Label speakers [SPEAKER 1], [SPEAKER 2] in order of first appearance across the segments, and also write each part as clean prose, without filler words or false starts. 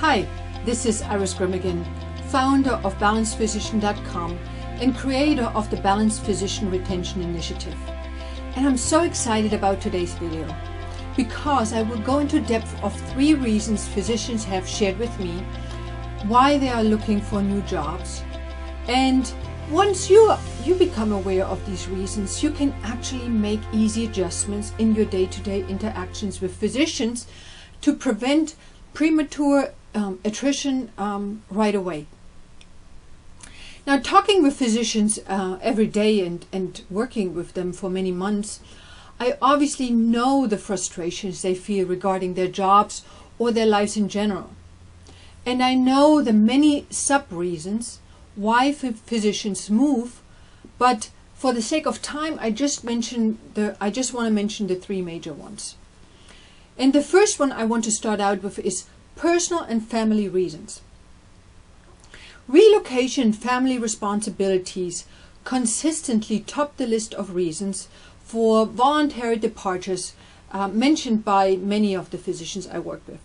[SPEAKER 1] Hi, this is Iris Grimmigan, founder of BalancePhysician.com and creator of the Balanced Physician Retention Initiative. And I'm so excited about today's video because I will go into depth of 3 reasons physicians have shared with me why they are looking for new jobs. And once you become aware of these reasons, you can actually make easy adjustments in your day-to-day interactions with physicians to prevent premature attrition right away. Now, talking with physicians every day and working with them for many months, I obviously know the frustrations they feel regarding their jobs or their lives in general. And I know the many sub-reasons why physicians move, but for the sake of time, I just want to mention the 3 major ones. And the first one I want to start out with is personal and family reasons. Relocation and family responsibilities consistently top the list of reasons for voluntary departures mentioned by many of the physicians I work with.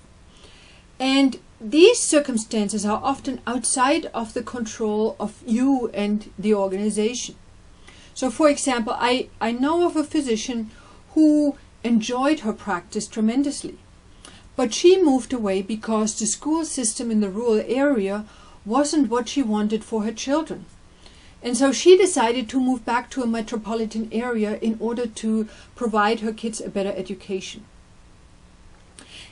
[SPEAKER 1] And these circumstances are often outside of the control of you and the organization. So, for example, I know of a physician who enjoyed her practice tremendously, but she moved away because the school system in the rural area wasn't what she wanted for her children. And so she decided to move back to a metropolitan area in order to provide her kids a better education.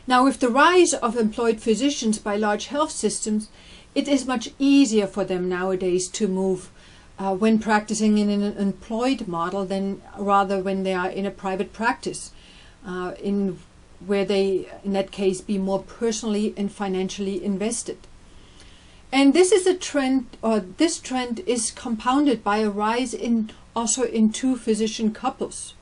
[SPEAKER 1] Now, with the rise of employed physicians by large health systems, it is much easier for them nowadays to move when practicing in an employed model than rather when they are in a private practice, where they, in that case, be more personally and financially invested. And this is a trend, or this trend is compounded by a rise also in 2 physician couples.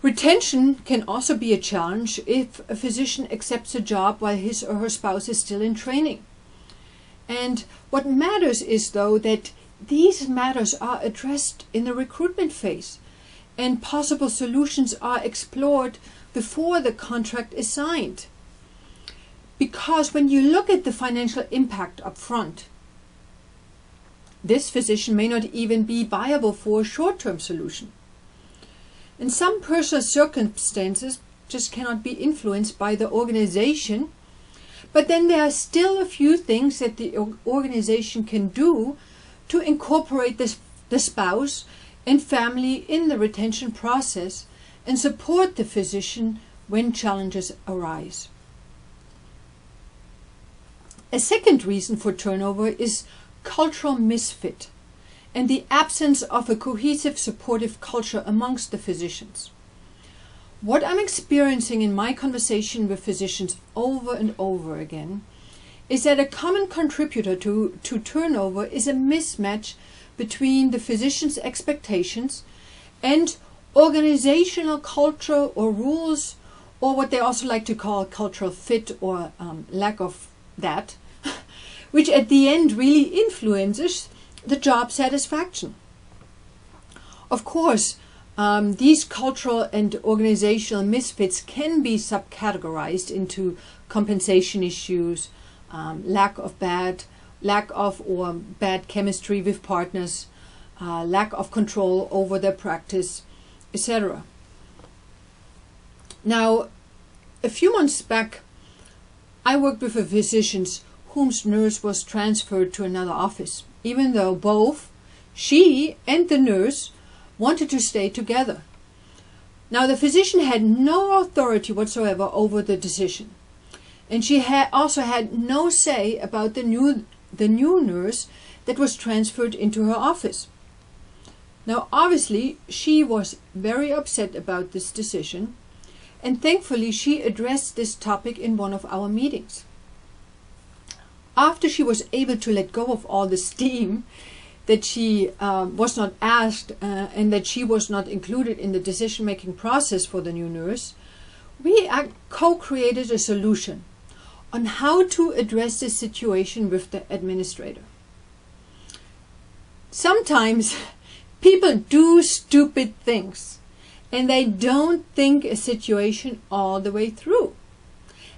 [SPEAKER 1] Retention can also be a challenge if a physician accepts a job while his or her spouse is still in training. And what matters is, though, that these matters are addressed in the recruitment phase and possible solutions are explored before the contract is signed. Because when you look at the financial impact up front, this physician may not even be viable for a short-term solution. And some personal circumstances just cannot be influenced by the organization, but then there are still a few things that the organization can do to incorporate the spouse and family in the retention process and support the physician when challenges arise. A second reason for turnover is cultural misfit and the absence of a cohesive, supportive culture amongst the physicians. What I'm experiencing in my conversation with physicians over and over again is that a common contributor to turnover is a mismatch between the physician's expectations and organizational culture or rules, or what they also like to call cultural fit or lack of that, which at the end really influences the job satisfaction. Of course, these cultural and organizational misfits can be subcategorized into compensation issues, lack of or bad chemistry with partners, lack of control over their practice, etc. Now, a few months back, I worked with a physician whose nurse was transferred to another office, even though both she and the nurse wanted to stay together. Now, the physician had no authority whatsoever over the decision, and she also had no say about the new nurse that was transferred into her office. Now, obviously, she was very upset about this decision, and thankfully she addressed this topic in one of our meetings. After she was able to let go of all the steam that she was not asked and that she was not included in the decision-making process for the new nurse, we co-created a solution on how to address this situation with the administrator. Sometimes people do stupid things and they don't think a situation all the way through.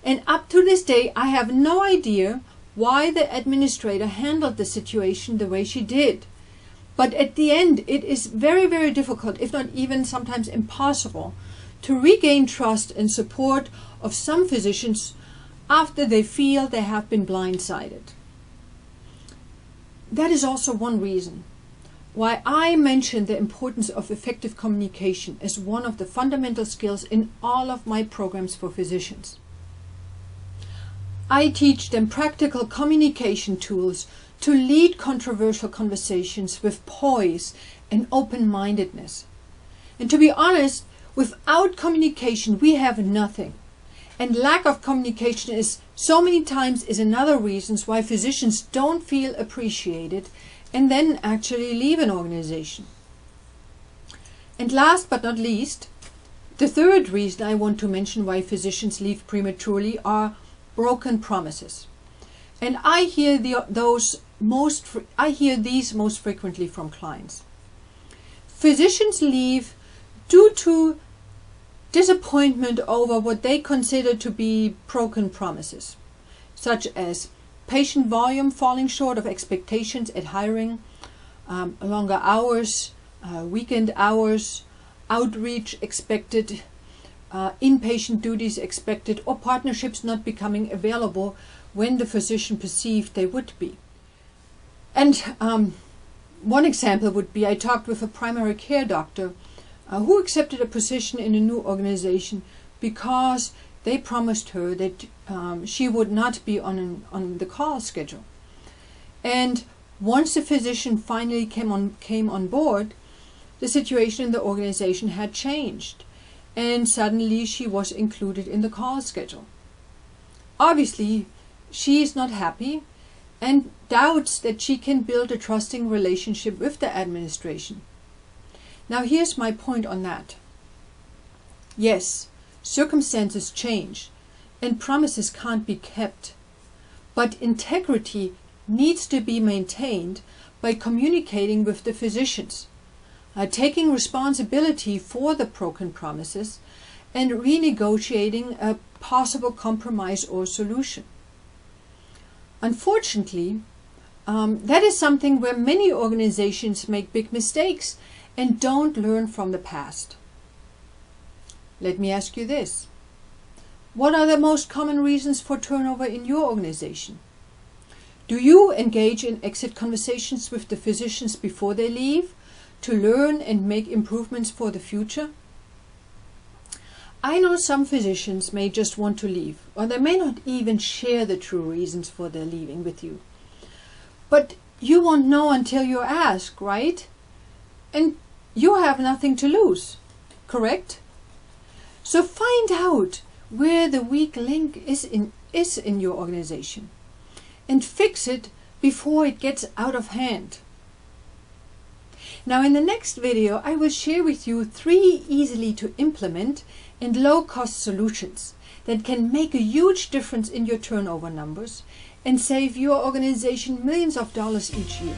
[SPEAKER 1] And up to this day, I have no idea why the administrator handled the situation the way she did. But at the end, it is very, very difficult, if not even sometimes impossible, to regain trust and support of some physicians after they feel they have been blindsided. That is also one reason why I mention the importance of effective communication as one of the fundamental skills in all of my programs for physicians. I teach them practical communication tools to lead controversial conversations with poise and open-mindedness. And to be honest, without communication, we have nothing. And lack of communication is so many times is another reason why physicians don't feel appreciated and then actually leave an organization. And last but not least, the third reason I want to mention why physicians leave prematurely are broken promises. And I hear these most frequently from clients. Physicians leave due to disappointment over what they consider to be broken promises, such as patient volume falling short of expectations at hiring, longer hours, weekend hours, outreach expected, inpatient duties expected, or partnerships not becoming available when the physician perceived they would be. And one example would be, I talked with a primary care doctor who accepted a position in a new organization because they promised her that she would not be on the call schedule. And once the physician finally came on board, the situation in the organization had changed, and suddenly she was included in the call schedule. Obviously, she is not happy and doubts that she can build a trusting relationship with the administration. Now here's my point on that. Yes, circumstances change and promises can't be kept, but integrity needs to be maintained by communicating with the physicians, taking responsibility for the broken promises, and renegotiating a possible compromise or solution. Unfortunately, that is something where many organizations make big mistakes and don't learn from the past. Let me ask you this. What are the most common reasons for turnover in your organization? Do you engage in exit conversations with the physicians before they leave to learn and make improvements for the future? I know some physicians may just want to leave, or they may not even share the true reasons for their leaving with you. But you won't know until you ask, right? And you have nothing to lose, correct? So find out where the weak link is in your organization and fix it before it gets out of hand. Now in the next video, I will share with you 3 easily to implement and low-cost solutions that can make a huge difference in your turnover numbers and save your organization millions of dollars each year.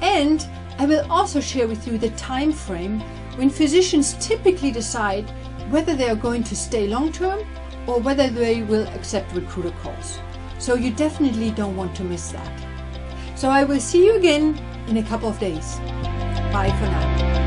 [SPEAKER 1] And I will also share with you the time frame when physicians typically decide whether they are going to stay long-term or whether they will accept recruiter calls. So you definitely don't want to miss that. So I will see you again in a couple of days. Bye for now.